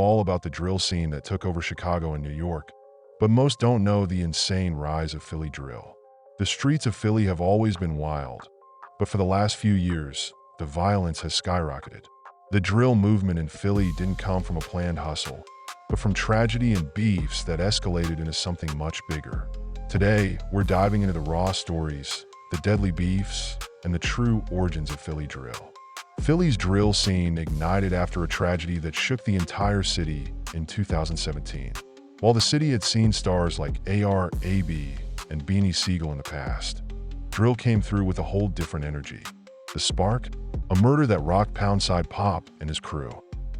all about the drill scene that took over Chicago and New York, but most don't know the insane rise of Philly drill. The streets of Philly have always been wild, but for the last few years, the violence has skyrocketed. The drill movement in Philly didn't come from a planned hustle, but from tragedy and beefs that escalated into something much bigger. Today, we're diving into the raw stories, the deadly beefs, and the true origins of Philly drill. Philly's drill scene ignited after a tragedy that shook the entire city in 2017. While the city had seen stars like A.R.A.B. and Beanie Siegel in the past, drill came through with a whole different energy. The spark? A murder that rocked Poundside Pop and his crew.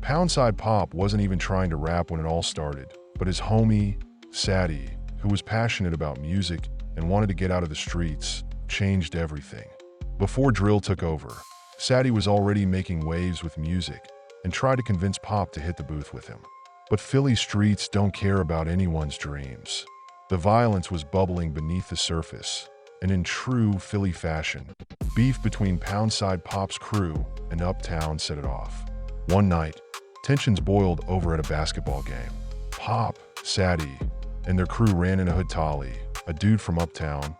Poundside Pop wasn't even trying to rap when it all started, but his homie, Sadie, who was passionate about music and wanted to get out of the streets, changed everything. Before drill took over, Sadie was already making waves with music and tried to convince Pop to hit the booth with him. But Philly streets don't care about anyone's dreams. The violence was bubbling beneath the surface, and in true Philly fashion, beef between Poundside Pop's crew and Uptown set it off. One night, tensions boiled over at a basketball game. Pop, Sadie, and their crew ran into Phily, a dude from Uptown,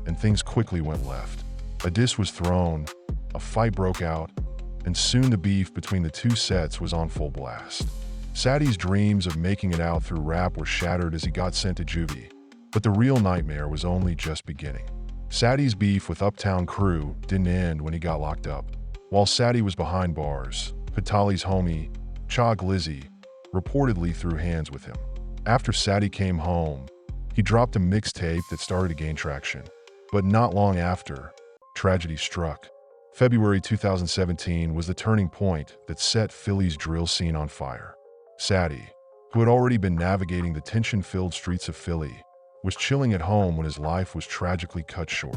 and things quickly went left. A diss was thrown, a fight broke out, and soon the beef between the two sets was on full blast. Sadie's dreams of making it out through rap were shattered as he got sent to juvie, but the real nightmare was only just beginning. Sadie's beef with Uptown crew didn't end when he got locked up. While Sadie was behind bars, Philly's homie, Cha Glizzy, reportedly threw hands with him. After Sadie came home, he dropped a mixtape that started to gain traction. But not long after, tragedy struck. February 2017 was the turning point that set Philly's drill scene on fire. Sadie, who had already been navigating the tension-filled streets of Philly, was chilling at home when his life was tragically cut short.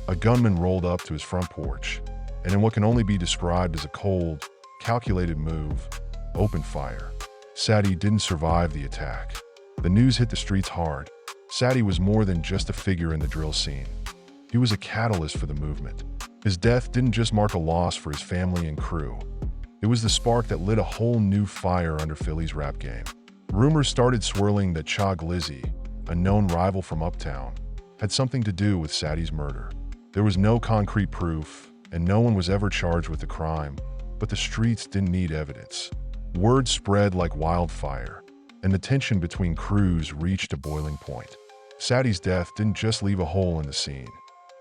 A gunman rolled up to his front porch, and in what can only be described as a cold, calculated move, opened fire. Sadie didn't survive the attack. The news hit the streets hard. Sadie was more than just a figure in the drill scene. He was a catalyst for the movement. His death didn't just mark a loss for his family and crew. It was the spark that lit a whole new fire under Philly's rap game. Rumors started swirling that Cha Glizzy, a known rival from Uptown, had something to do with Sadie's murder. There was no concrete proof, and no one was ever charged with the crime, but the streets didn't need evidence. Word spread like wildfire, and the tension between crews reached a boiling point. Sadie's death didn't just leave a hole in the scene.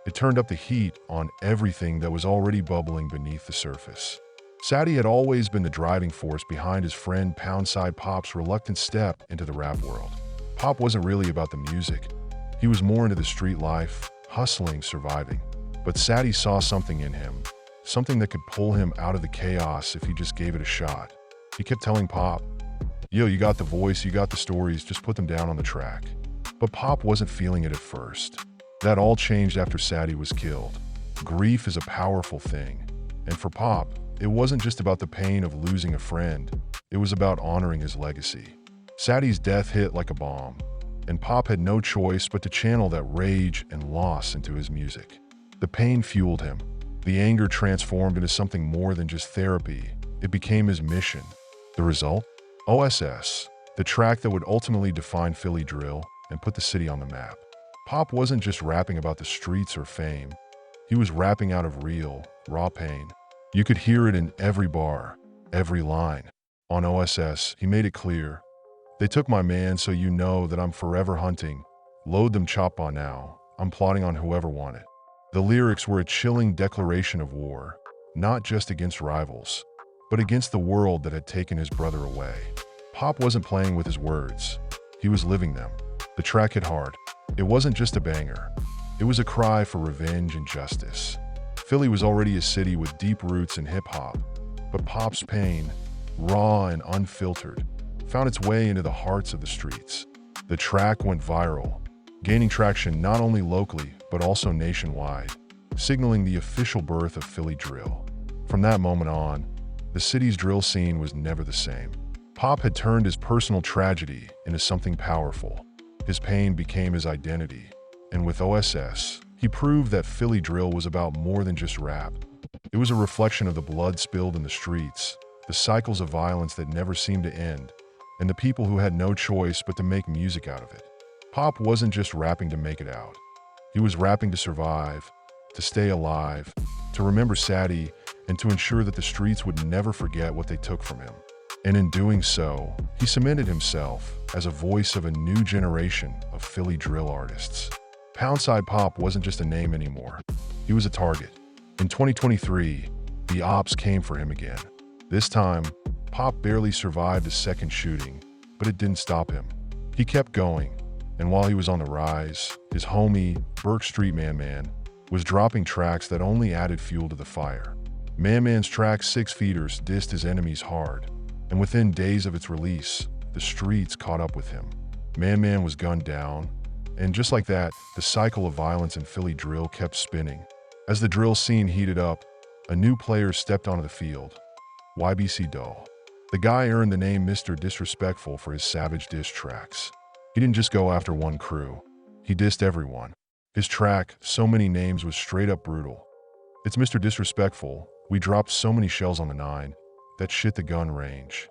It turned up the heat on everything that was already bubbling beneath the surface. Sadie had always been the driving force behind his friend Poundside Pop's reluctant step into the rap world. Pop wasn't really about the music. He was more into the street life, hustling, surviving. But Sadie saw something in him, something that could pull him out of the chaos if he just gave it a shot. He kept telling Pop, "Yo, you got the voice, you got the stories, just put them down on the track." But Pop wasn't feeling it at first. That all changed after Sadie was killed. Grief is a powerful thing, and for Pop, it wasn't just about the pain of losing a friend, it was about honoring his legacy. Sadie's death hit like a bomb, and Pop had no choice but to channel that rage and loss into his music. The pain fueled him. The anger transformed into something more than just therapy. It became his mission. The result? OSS, the track that would ultimately define Philly drill and put the city on the map. Pop wasn't just rapping about the streets or fame. He was rapping out of real, raw pain. You could hear it in every bar, every line. On OSS, he made it clear, "They took my man, so you know that I'm forever hunting. Load them chop on now. I'm plotting on whoever want it." The lyrics were a chilling declaration of war, not just against rivals, but against the world that had taken his brother away. Pop wasn't playing with his words. He was living them. The track hit hard. It wasn't just a banger. It was a cry for revenge and justice. Philly was already a city with deep roots in hip-hop, but Pop's pain, raw and unfiltered, found its way into the hearts of the streets. The track went viral, gaining traction not only locally but also nationwide, signaling the official birth of Philly drill. From that moment on, the city's drill scene was never the same. Pop had turned his personal tragedy into something powerful. His pain became his identity, and with OSS, he proved that Philly drill was about more than just rap. It was a reflection of the blood spilled in the streets, the cycles of violence that never seemed to end, and the people who had no choice but to make music out of it. Pop wasn't just rapping to make it out. He was rapping to survive, to stay alive, to remember Sadie, and to ensure that the streets would never forget what they took from him. And in doing so, he cemented himself as a voice of a new generation of Philly drill artists. Poundside Pop wasn't just a name anymore. He was a target. In 2023, the ops came for him again. This time, Pop barely survived a second shooting, but it didn't stop him. He kept going, and while he was on the rise, his homie, Burke Street Man was dropping tracks that only added fuel to the fire. Man's track 6 Feeders dissed his enemies hard, and within days of its release, the streets caught up with him. Man was gunned down, and just like that, the cycle of violence in Philly drill kept spinning. As the drill scene heated up, a new player stepped onto the field, YBC Dull. The guy earned the name Mr. Disrespectful for his savage diss tracks. He didn't just go after one crew, he dissed everyone. His track, So Many Names, was straight up brutal. It's Mr. Disrespectful, we dropped so many shells on the 9, that shit the gun range.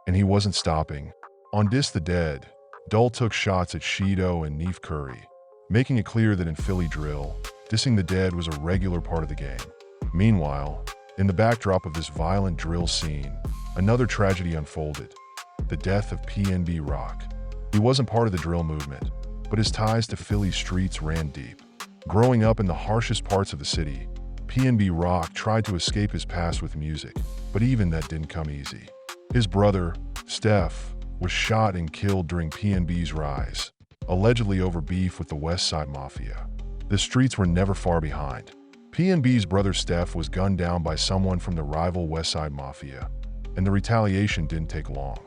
And he wasn't stopping. On Diss the Dead, Dull took shots at Shido and Neef Curry, making it clear that in Philly drill, dissing the dead was a regular part of the game. Meanwhile, in the backdrop of this violent drill scene, another tragedy unfolded: the death of PNB Rock. He wasn't part of the drill movement, but his ties to Philly streets ran deep. Growing up in the harshest parts of the city, PNB Rock tried to escape his past with music, but even that didn't come easy. His brother, Steph, was shot and killed during PNB's rise, allegedly over beef with the West Side Mafia. The streets were never far behind. PNB's brother Steph was gunned down by someone from the rival West Side Mafia, and the retaliation didn't take long.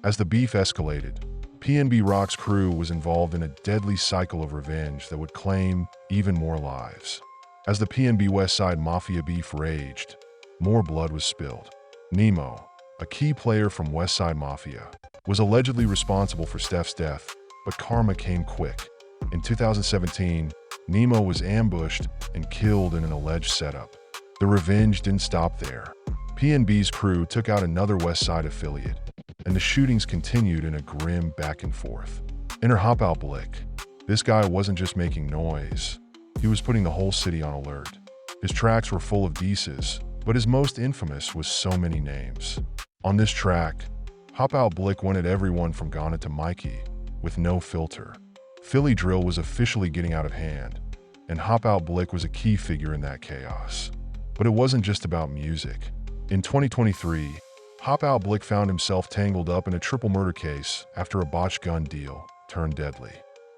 As the beef escalated, PNB Rock's crew was involved in a deadly cycle of revenge that would claim even more lives. As the PNB West Side Mafia beef raged, more blood was spilled. Nemo, a key player from West Side Mafia, was allegedly responsible for Steph's death, but karma came quick. In 2017, Nemo was ambushed and killed in an alleged setup. The revenge didn't stop there. PNB's crew took out another West Side affiliate, and the shootings continued in a grim back and forth. Enter Hop Out Blick. This guy wasn't just making noise, he was putting the whole city on alert. His tracks were full of disses, but his most infamous was So Many Names. On this track, Hop Out Blick went at everyone from Ghana to Mikey, with no filter. Philly drill was officially getting out of hand, and Hop Out Blick was a key figure in that chaos. But it wasn't just about music. In 2023, Hop Out Blick found himself tangled up in a triple murder case after a botched gun deal turned deadly.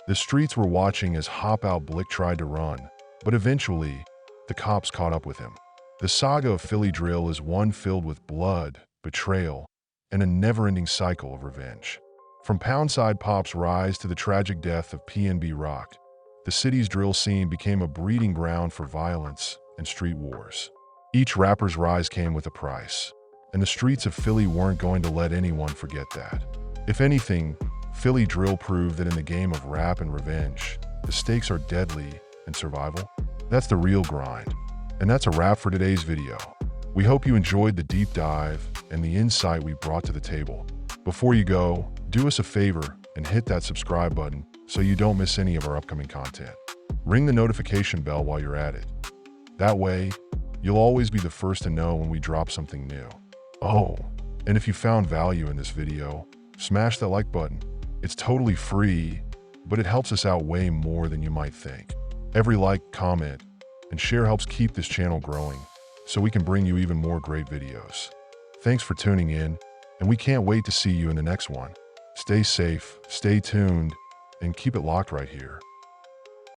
The streets were watching as Hop Out Blick tried to run, but eventually, the cops caught up with him. The saga of Philly drill is one filled with blood, betrayal, and a never-ending cycle of revenge. From Poundside Pop's rise to the tragic death of PNB Rock, the city's drill scene became a breeding ground for violence and street wars. Each rapper's rise came with a price, and the streets of Philly weren't going to let anyone forget that. If anything, Philly drill proved that in the game of rap and revenge, the stakes are deadly and survival. That's the real grind. And that's a wrap for today's video. We hope you enjoyed the deep dive and the insight we brought to the table. Before you go, do us a favor and hit that subscribe button so you don't miss any of our upcoming content. Ring the notification bell while you're at it. That way, you'll always be the first to know when we drop something new. Oh, and if you found value in this video, smash that like button. It's totally free, but it helps us out way more than you might think. Every like, comment, and share helps keep this channel growing, so we can bring you even more great videos. Thanks for tuning in, and we can't wait to see you in the next one. Stay safe, stay tuned, and keep it locked right here.